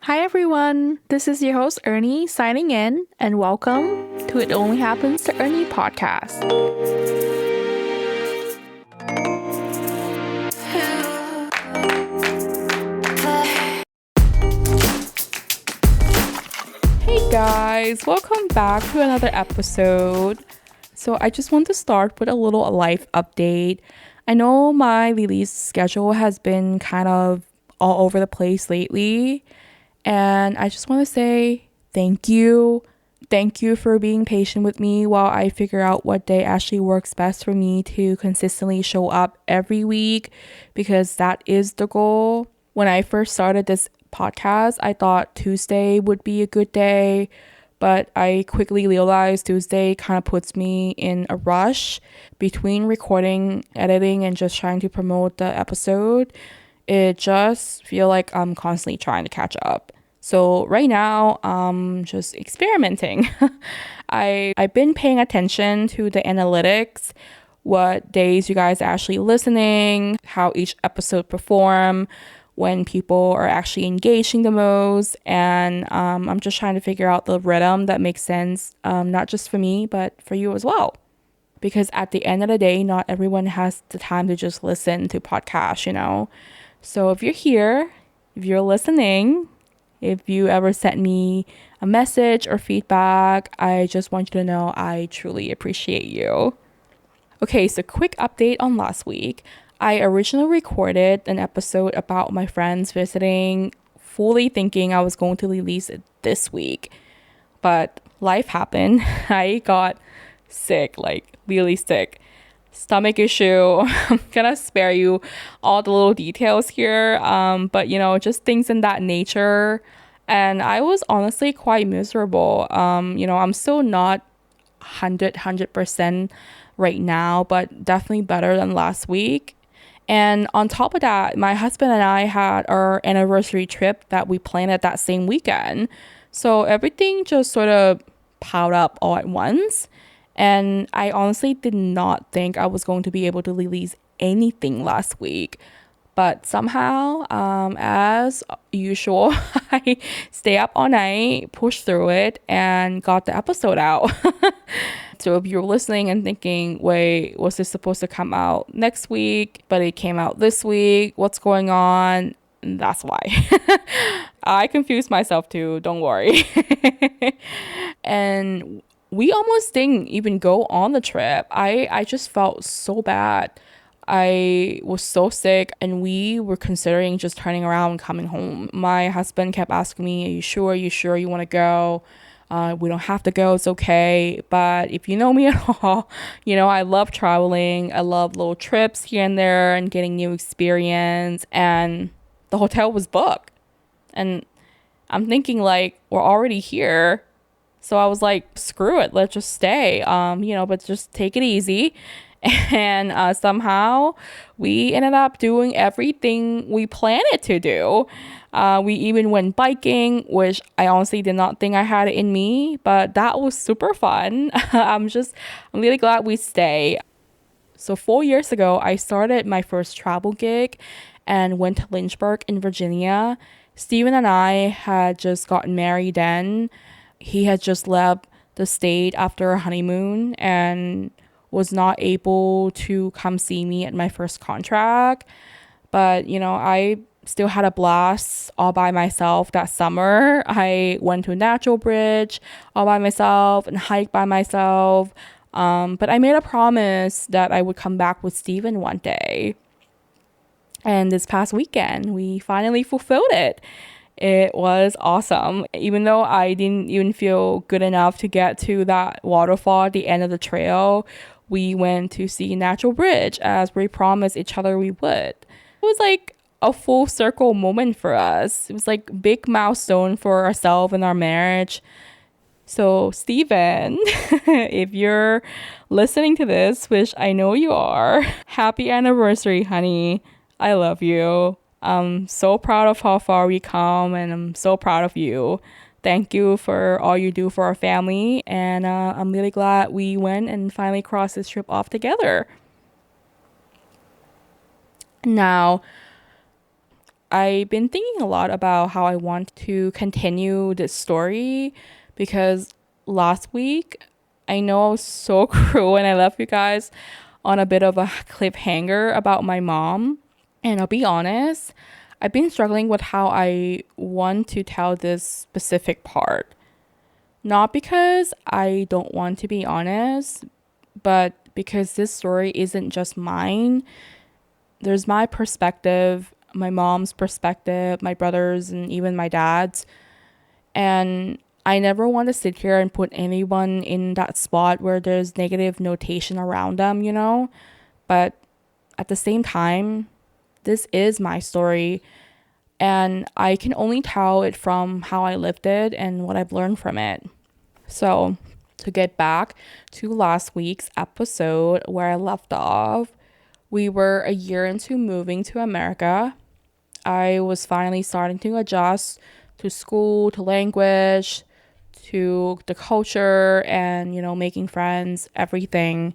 Hi everyone, this is your host Ernie signing in, and welcome to It Only Happens to Ernie podcast. Hey guys, welcome back to another episode. So I just want to start with a little life update. I know my release schedule has been kind of all over the place lately. And I just want to say thank you. Thank you for being patient with me while I figure out what day actually works best for me to consistently show up every week, because that is the goal. When I first started this podcast, I thought Tuesday would be a good day, but I quickly realized Tuesday kind of puts me in a rush between recording, editing, and just trying to promote the episode. It just feel like I'm constantly trying to catch up. So right now, I'm just experimenting. I've been paying attention to the analytics, what days you guys are actually listening, how each episode perform, when people are actually engaging the most, and I'm just trying to figure out the rhythm that makes sense, not just for me, but for you as well. Because at the end of the day, not everyone has the time to just listen to podcasts. So if you're here, if you're listening, if you ever sent me a message or feedback, I just want you to know I truly appreciate you. Okay, so quick update on last week. I originally recorded an episode about my friends visiting, fully thinking I was going to release it this week. But life happened. I got sick, like really sick. Stomach issue. I'm gonna spare you all the little details here, but just things in that nature. And I was honestly quite miserable. I'm still not 100% right now, but definitely better than last week. And on top of that, my husband and I had our anniversary trip that we planned at that same weekend. So everything just sort of piled up all at once. And I honestly did not think I was going to be able to release anything last week. But somehow, as usual, I stay up all night, pushed through it, and got the episode out. So if you're listening and thinking, wait, was this supposed to come out next week, but it came out this week? What's going on? That's why. I confused myself too, don't worry. And we almost didn't even go on the trip. I just felt so bad. I was so sick, and we were considering just turning around and coming home. My husband kept asking me, are you sure? You want to go? We don't have to go. It's okay. But if you know me at all, I love traveling. I love little trips here and there and getting new experience. And the hotel was booked. And I'm thinking, like, we're already here. So I was like, screw it. Let's just stay. But just take it easy. And somehow we ended up doing everything we planned it to do. We even went biking, which I honestly did not think I had it in me, but that was super fun. I'm really glad we stayed. So 4 years ago, I started my first travel gig and went to Lynchburg in Virginia. Steven and I had just gotten married then. He had just left the state after a honeymoon and was not able to come see me at my first contract. But, I still had a blast all by myself that summer. I went to Natural Bridge all by myself and hiked by myself. But I made a promise that I would come back with Steven one day. And this past weekend, we finally fulfilled it. It was awesome. Even though I didn't even feel good enough to get to that waterfall at the end of the trail, we went to see Natural Bridge as we promised each other we would. It was like a full circle moment for us. It was like a big milestone for ourselves and our marriage. So Steven, if you're listening to this, which I know you are, happy anniversary, honey. I love you. I'm so proud of how far we come, and I'm so proud of you. Thank you for all you do for our family, and I'm really glad we went and finally crossed this trip off together. Now, I've been thinking a lot about how I want to continue this story because last week I know I was so cruel and I left you guys on a bit of a cliffhanger about my mom. And I'll be honest, I've been struggling with how I want to tell this specific part. Not because I don't want to be honest, but because this story isn't just mine. There's my perspective, my mom's perspective, my brother's, and even my dad's. And I never want to sit here and put anyone in that spot where there's negative notation around them, you know? But at the same time, this is my story. And I can only tell it from how I lived it and what I've learned from it. So, to get back to last week's episode where I left off, we were a year into moving to America. I was finally starting to adjust to school, to language, to the culture, and, making friends, everything.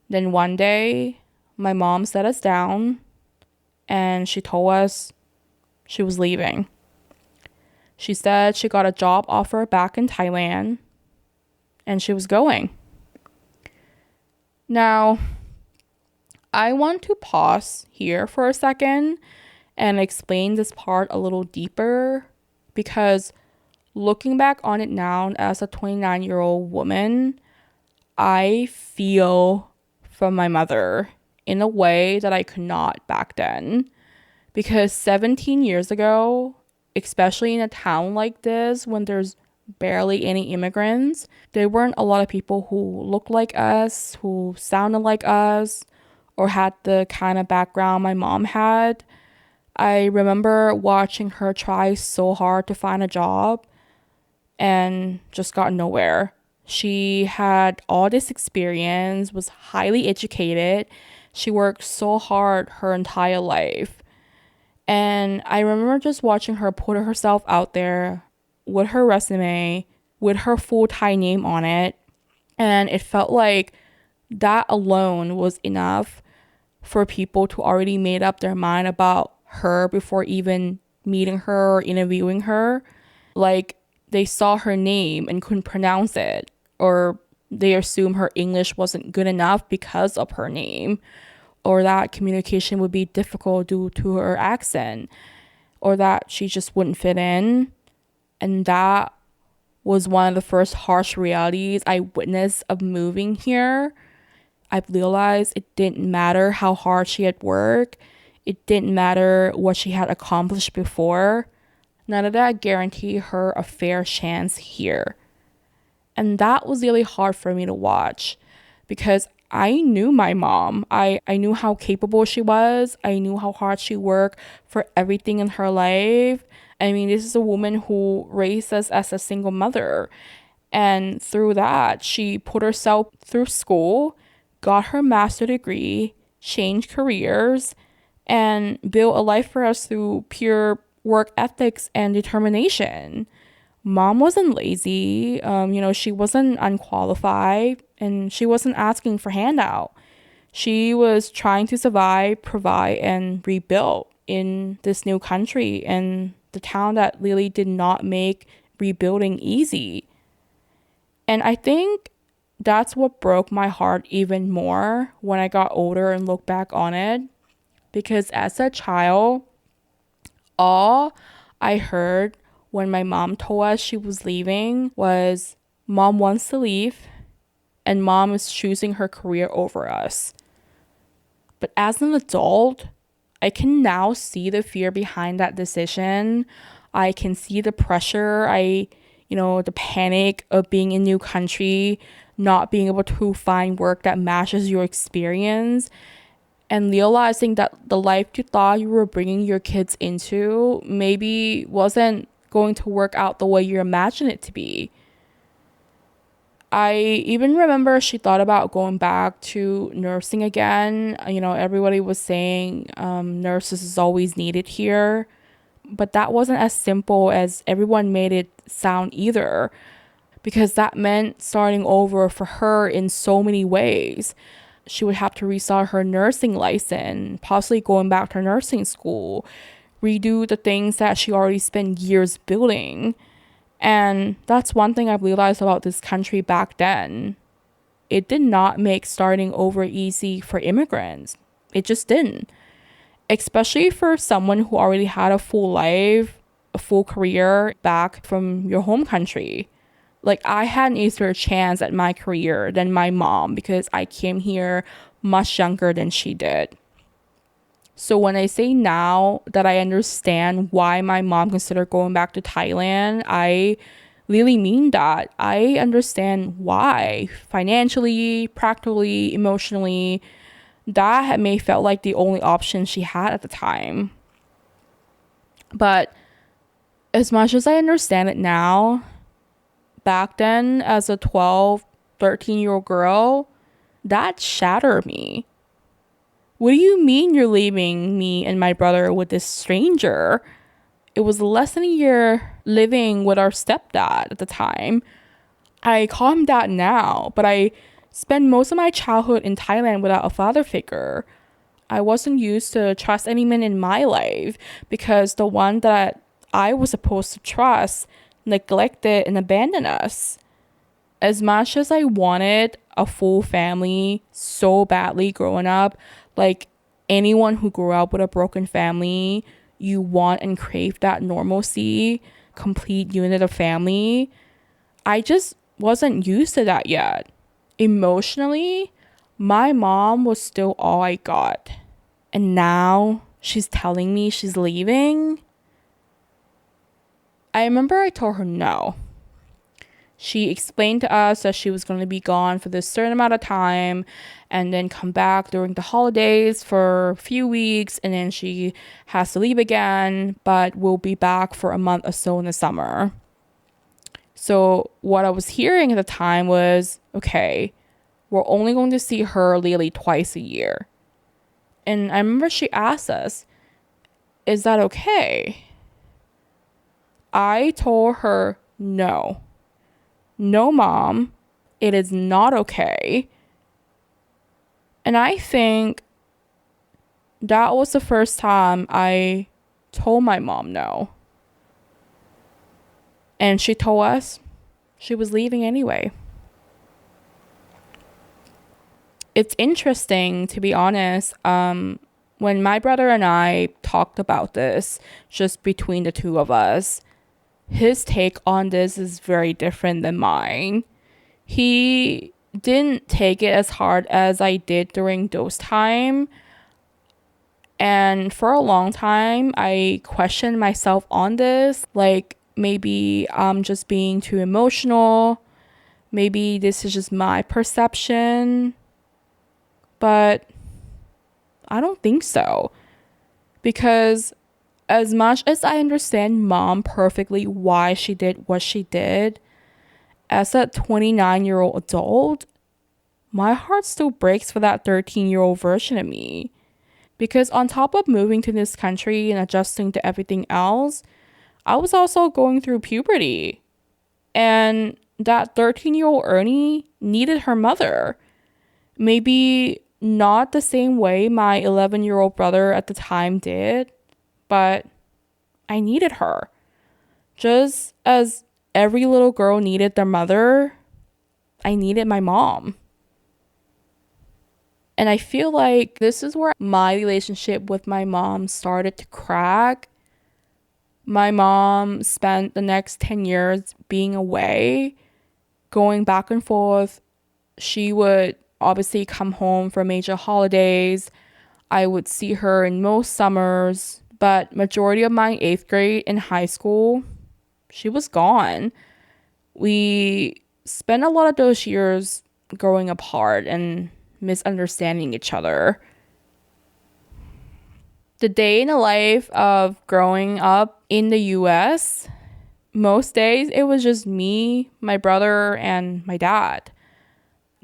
Then one day, my mom set us down and she told us she was leaving. She said she got a job offer back in Thailand and she was going. Now, I want to pause here for a second and explain this part a little deeper because looking back on it now as a 29-year-old woman, I feel from my mother in a way that I could not back then. Because 17 years ago, especially in a town like this, when there's barely any immigrants, there weren't a lot of people who looked like us, who sounded like us, or had the kind of background my mom had. I remember watching her try so hard to find a job and just got nowhere. She had all this experience, was highly educated. She worked so hard her entire life. And I remember just watching her put herself out there with her resume, with her full Thai name on it. And it felt like that alone was enough for people to already made up their mind about her before even meeting her or interviewing her. Like they saw her name and couldn't pronounce it, or they assumed her English wasn't good enough because of her name, or that communication would be difficult due to her accent, or that she just wouldn't fit in. And that was one of the first harsh realities I witnessed of moving here. I've realized it didn't matter how hard she had worked. It didn't matter what she had accomplished before. None of that guaranteed her a fair chance here. And that was really hard for me to watch because I knew my mom. I knew how capable she was. I knew how hard she worked for everything in her life. I mean, this is a woman who raised us as a single mother. And through that, she put herself through school, got her master's degree, changed careers, and built a life for us through pure work ethics and determination. Mom wasn't lazy. She wasn't unqualified and she wasn't asking for handout. She was trying to survive, provide, and rebuild in this new country and the town that really did not make rebuilding easy. And I think that's what broke my heart even more when I got older and looked back on it. Because as a child, all I heard when my mom told us she was leaving was, Mom wants to leave and Mom is choosing her career over us. But as an adult, I can now see the fear behind that decision. I can see the pressure, the panic of being in a new country, not being able to find work that matches your experience, and realizing that the life you thought you were bringing your kids into maybe wasn't going to work out the way you imagined it to be. I even remember she thought about going back to nursing again. Everybody was saying nurses is always needed here. But that wasn't as simple as everyone made it sound either. Because that meant starting over for her in so many ways. She would have to restart her nursing license, possibly going back to nursing school, redo the things that she already spent years building. And that's one thing I've realized about this country back then. It did not make starting over easy for immigrants. It just didn't. Especially for someone who already had a full life, a full career back from your home country. Like, I had an easier chance at my career than my mom because I came here much younger than she did. So when I say now that I understand why my mom considered going back to Thailand, I really mean that. I understand why. Financially, practically, emotionally, that may felt like the only option she had at the time. But as much as I understand it now, back then as a 12, 13-year-old girl, that shattered me. What do you mean you're leaving me and my brother with this stranger? It was less than a year living with our stepdad at the time. I call him dad now, but I spent most of my childhood in Thailand without a father figure. I wasn't used to trust any man in my life because the one that I was supposed to trust neglected and abandoned us. As much as I wanted a full family so badly growing up, like anyone who grew up with a broken family, you want and crave that normalcy, complete unit of family. I just wasn't used to that yet. Emotionally, my mom was still all I got. And now she's telling me she's leaving. I remember I told her no. She explained to us that she was going to be gone for this certain amount of time and then come back during the holidays for a few weeks, and then she has to leave again, but will be back for a month or so in the summer. So what I was hearing at the time was, okay, we're only going to see her literally twice a year. And I remember she asked us, is that okay? I told her no. No, mom, it is not okay. And I think that was the first time I told my mom no. And she told us she was leaving anyway. It's interesting, to be honest. When my brother and I talked about this, just between the two of us, his take on this is very different than mine. He didn't take it as hard as I did during those time. And for a long time, I questioned myself on this. Like, maybe I'm just being too emotional. Maybe this is just my perception. But I don't think so. Because as much as I understand mom perfectly why she did what she did, as a 29-year-old adult, my heart still breaks for that 13-year-old version of me. Because on top of moving to this country and adjusting to everything else, I was also going through puberty. And that 13-year-old Ernie needed her mother. Maybe not the same way my 11-year-old brother at the time did, but I needed her. Just as every little girl needed their mother, I needed my mom. And I feel like this is where my relationship with my mom started to crack. My mom spent the next 10 years being away, going back and forth. She would obviously come home for major holidays. I would see her in most summers, but majority of my 8th grade in high school, she was gone. We spent a lot of those years growing apart and misunderstanding each other. The day in the life of growing up in the US, most days it was just me, my brother, and my dad.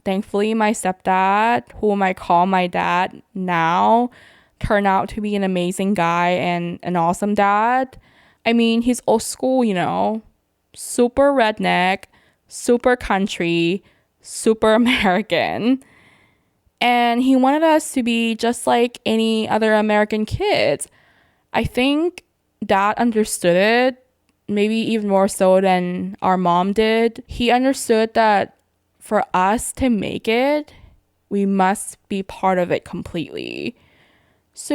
Thankfully, my stepdad, whom I call my dad now, turned out to be an amazing guy and an awesome dad. I mean, he's old school, super redneck, super country, super American. And he wanted us to be just like any other American kids. I think Dad understood it, maybe even more so than our mom did. He understood that for us to make it, we must be part of it completely. So,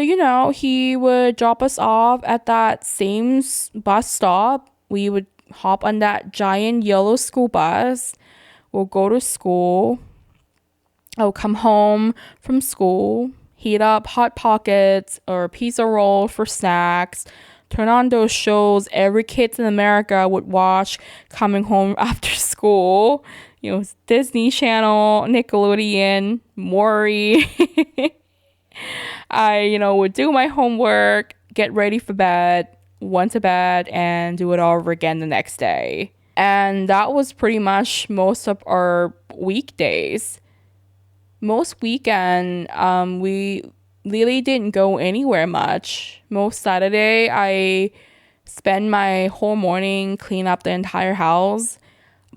he would drop us off at that same bus stop. We would hop on that giant yellow school bus. We'll go to school. I'll come home from school, heat up hot pockets or pizza roll for snacks, turn on those shows every kid in America would watch coming home after school. Disney Channel, Nickelodeon, Maury. I, would do my homework, get ready for bed, went to bed, and do it all over again the next day. And that was pretty much most of our weekdays. Most weekend, we really didn't go anywhere much. Most Saturday, I spend my whole morning clean up the entire house.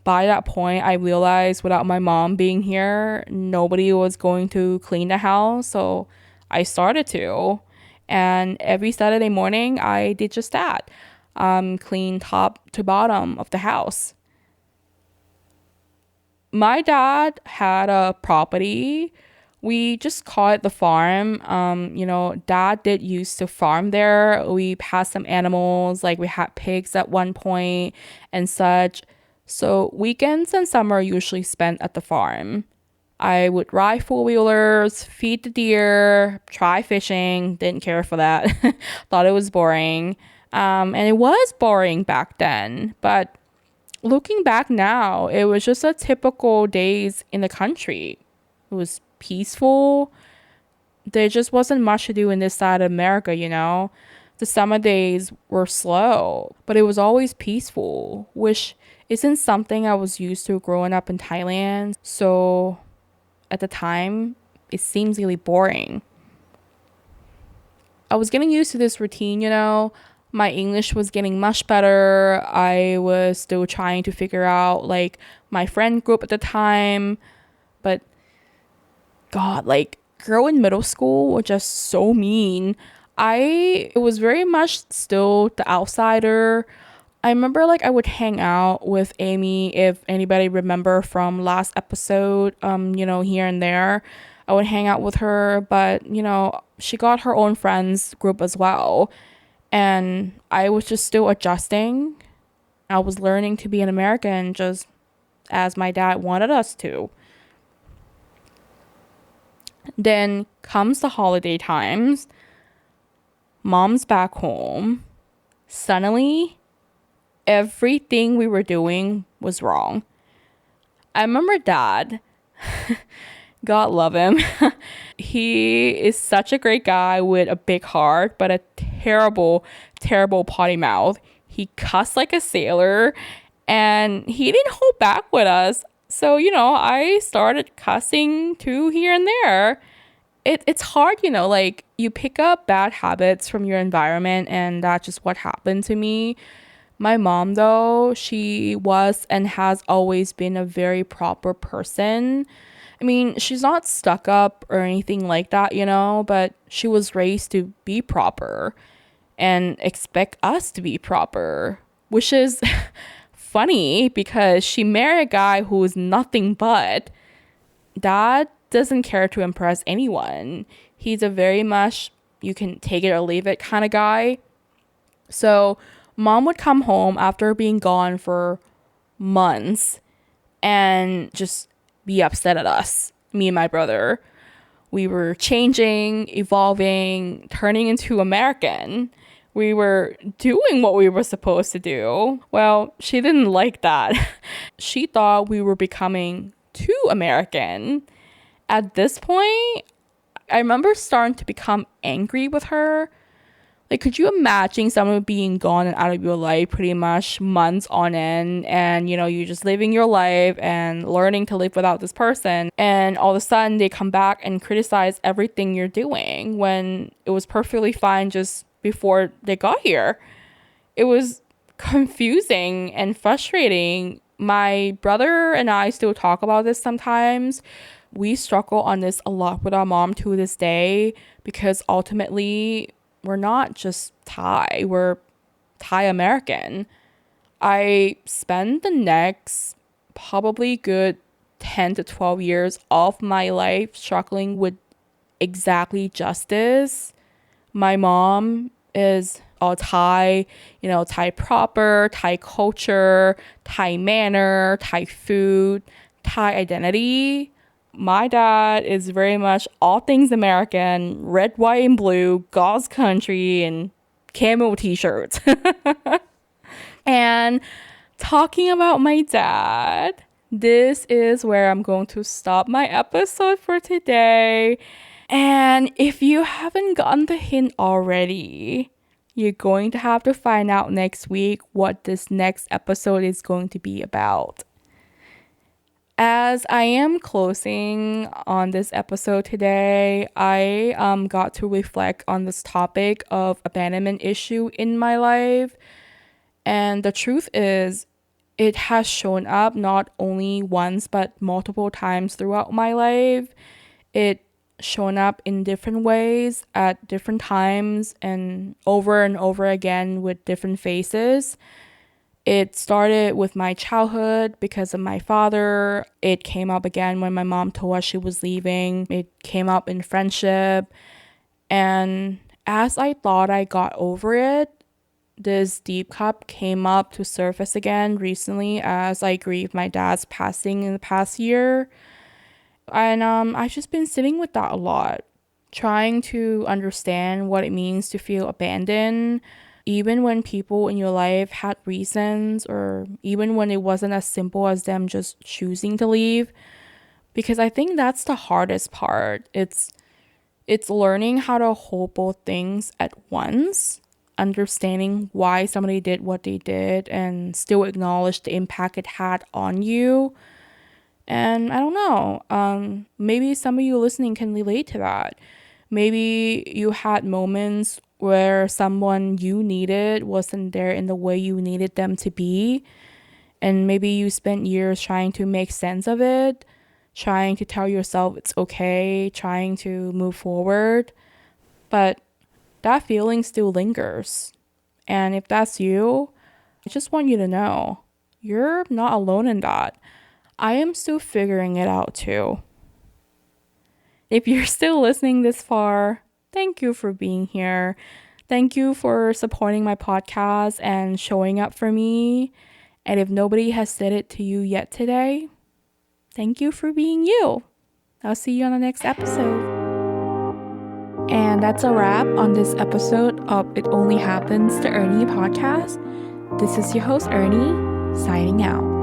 By that point, I realized without my mom being here, nobody was going to clean the house. So I started to. And every Saturday morning, I did just that. Clean top to bottom of the house. My dad had a property. We just call it the farm. Dad did used to farm there. We had some animals, like we had pigs at one point and such. So weekends and summer usually spent at the farm. I would ride four-wheelers, feed the deer, try fishing. Didn't care for that. Thought it was boring. And it was boring back then. But looking back now, it was just a typical days in the country. It was peaceful. There just wasn't much to do in this side of America. The summer days were slow, but it was always peaceful, which isn't something I was used to growing up in Thailand. So at the time, it seems really boring. I was getting used to this routine. My English was getting much better. I was still trying to figure out like my friend group at the time. But God, like girl in middle school were just so mean. I was very much still the outsider. I remember like I would hang out with Amy, if anybody remember from last episode, here and there. I would hang out with her, but she got her own friends group as well. And I was just still adjusting. I was learning to be an American just as my dad wanted us to. Then comes the holiday times. Mom's back home. Suddenly, everything we were doing was wrong. I remember dad. God love him. He is such a great guy with a big heart, but a terrible, terrible potty mouth. He cussed like a sailor and he didn't hold back with us. So, I started cussing too here and there. It's hard, like you pick up bad habits from your environment, and that's just what happened to me. My mom, though, she was and has always been a very proper person. I mean, she's not stuck up or anything like that, but she was raised to be proper and expect us to be proper, which is funny because she married a guy who is nothing but. Dad doesn't care to impress anyone. He's a very much you can take it or leave it kind of guy. So mom would come home after being gone for months and just be upset at us, me and my brother. We were changing, evolving, turning into American. We were doing what we were supposed to do. Well, she didn't like that. She thought we were becoming too American. At this point, I remember starting to become angry with her. Like, could you imagine someone being gone and out of your life pretty much months on end, and you're just living your life and learning to live without this person, and all of a sudden they come back and criticize everything you're doing when it was perfectly fine just before they got here? It was confusing and frustrating. My brother and I still talk about this sometimes. We struggle on this a lot with our mom to this day because ultimately we're not just Thai. We're Thai American. I spent the next probably good 10 to 12 years of my life struggling with exactly justice. My mom is all Thai, Thai proper, Thai culture, Thai manner, Thai food, Thai identity. My dad is very much all things American, red, white, and blue, God's country, and camo t-shirts. And talking about my dad, this is where I'm going to stop my episode for today. And if you haven't gotten the hint already, you're going to have to find out next week what this next episode is going to be about. As I am closing on this episode today, I got to reflect on this topic of abandonment issue in my life. And the truth is, it has shown up not only once, but multiple times throughout my life. It shown up in different ways at different times and over again with different faces. It started with my childhood because of my father. It came up again when my mom told us she was leaving. It came up in friendship. And as I thought I got over it, this deep cup came up to surface again recently as I grieved my dad's passing in the past year. And I've just been sitting with that a lot, trying to understand what it means to feel abandoned, even when people in your life had reasons, or even when it wasn't as simple as them just choosing to leave. Because I think that's the hardest part. It's learning how to hold both things at once, understanding why somebody did what they did, and still acknowledge the impact it had on you. And I don't know, maybe some of you listening can relate to that. Maybe you had moments where someone you needed wasn't there in the way you needed them to be. And maybe you spent years trying to make sense of it, trying to tell yourself it's okay, trying to move forward. But that feeling still lingers. And if that's you, I just want you to know you're not alone in that. I am still figuring it out too. If you're still listening this far, thank you for being here. Thank you for supporting my podcast and showing up for me. And if nobody has said it to you yet today, thank you for being you. I'll see you on the next episode. And that's a wrap on this episode of It Only Happens to Ernie podcast. This is your host, Ernie, signing out.